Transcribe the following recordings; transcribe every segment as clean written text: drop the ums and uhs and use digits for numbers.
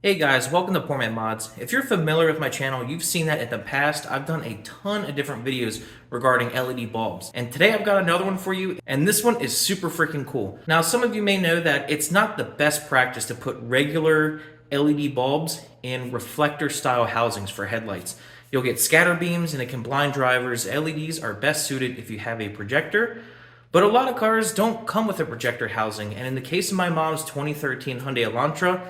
Hey guys, welcome to Poor Man Mods. If you're familiar with my channel, you've seen that in the past I've done a ton of different videos regarding LED bulbs. And today I've got another one for you, and this one is super freaking cool. Now, some of you may know that it's not the best practice to put regular LED bulbs in reflector style housings for headlights. You'll get scatter beams and it can blind drivers. LEDs are best suited if you have a projector, but a lot of cars don't come with a projector housing. And in the case of my mom's 2013 Hyundai Elantra,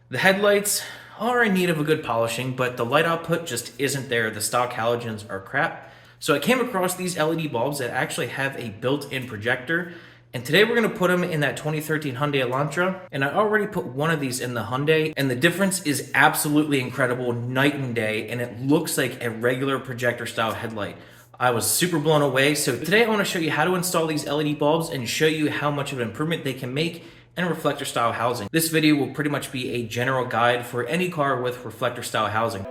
the headlights are in need of a good polishing, but the light output just isn't there. The stock halogens are crap. So I came across these LED bulbs that actually have a built-in projector, and today we're gonna put them in that 2013 Hyundai Elantra, and I already put one of these in the Hyundai, and the difference is absolutely incredible, night and day, and it looks like a regular projector style headlight. I was super blown away. So today I wanna show you how to install these LED bulbs and show you how much of an improvement they can make and reflector style housing. This video will pretty much be a general guide for any car with reflector style housing.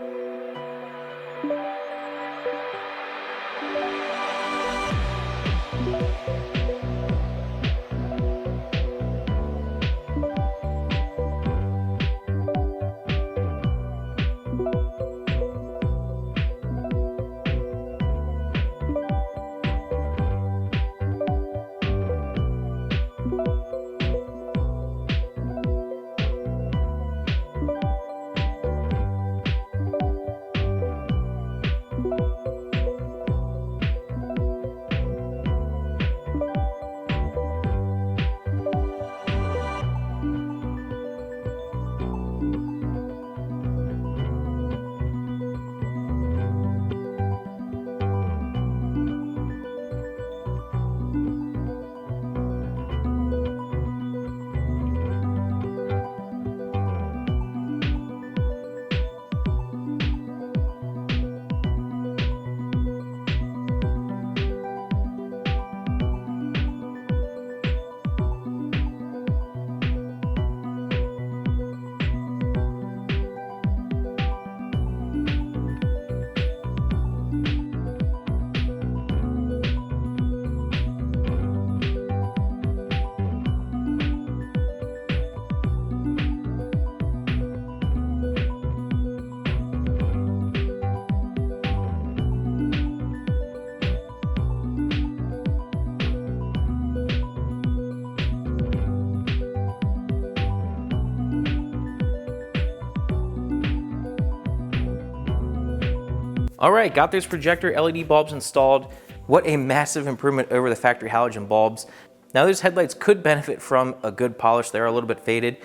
All right, got those projector LED bulbs installed. What a massive improvement over the factory halogen bulbs. Now those headlights could benefit from a good polish. They're a little bit faded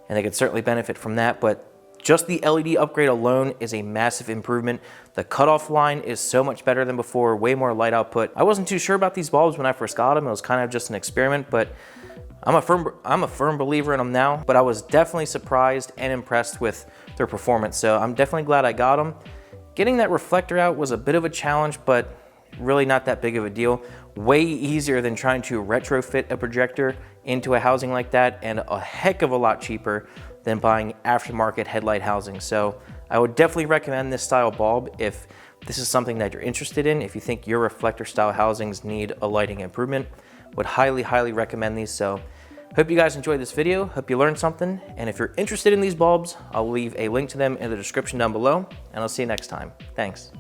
and they could certainly benefit from that, but just the LED upgrade alone is a massive improvement. The cutoff line is so much better than before, way more light output. I wasn't too sure about these bulbs when I first got them. It was kind of just an experiment, but I'm a firm believer in them now, but I was definitely surprised and impressed with their performance. So I'm definitely glad I got them. Getting that reflector out was a bit of a challenge, but really not that big of a deal. Way easier than trying to retrofit a projector into a housing like that, and a heck of a lot cheaper than buying aftermarket headlight housing. So I would definitely recommend this style bulb if this is something that you're interested in. If you think your reflector style housings need a lighting improvement, would highly recommend these. So hope you guys enjoyed this video. Hope you learned something. And if you're interested in these bulbs, I'll leave a link to them in the description down below, and I'll see you next time. Thanks.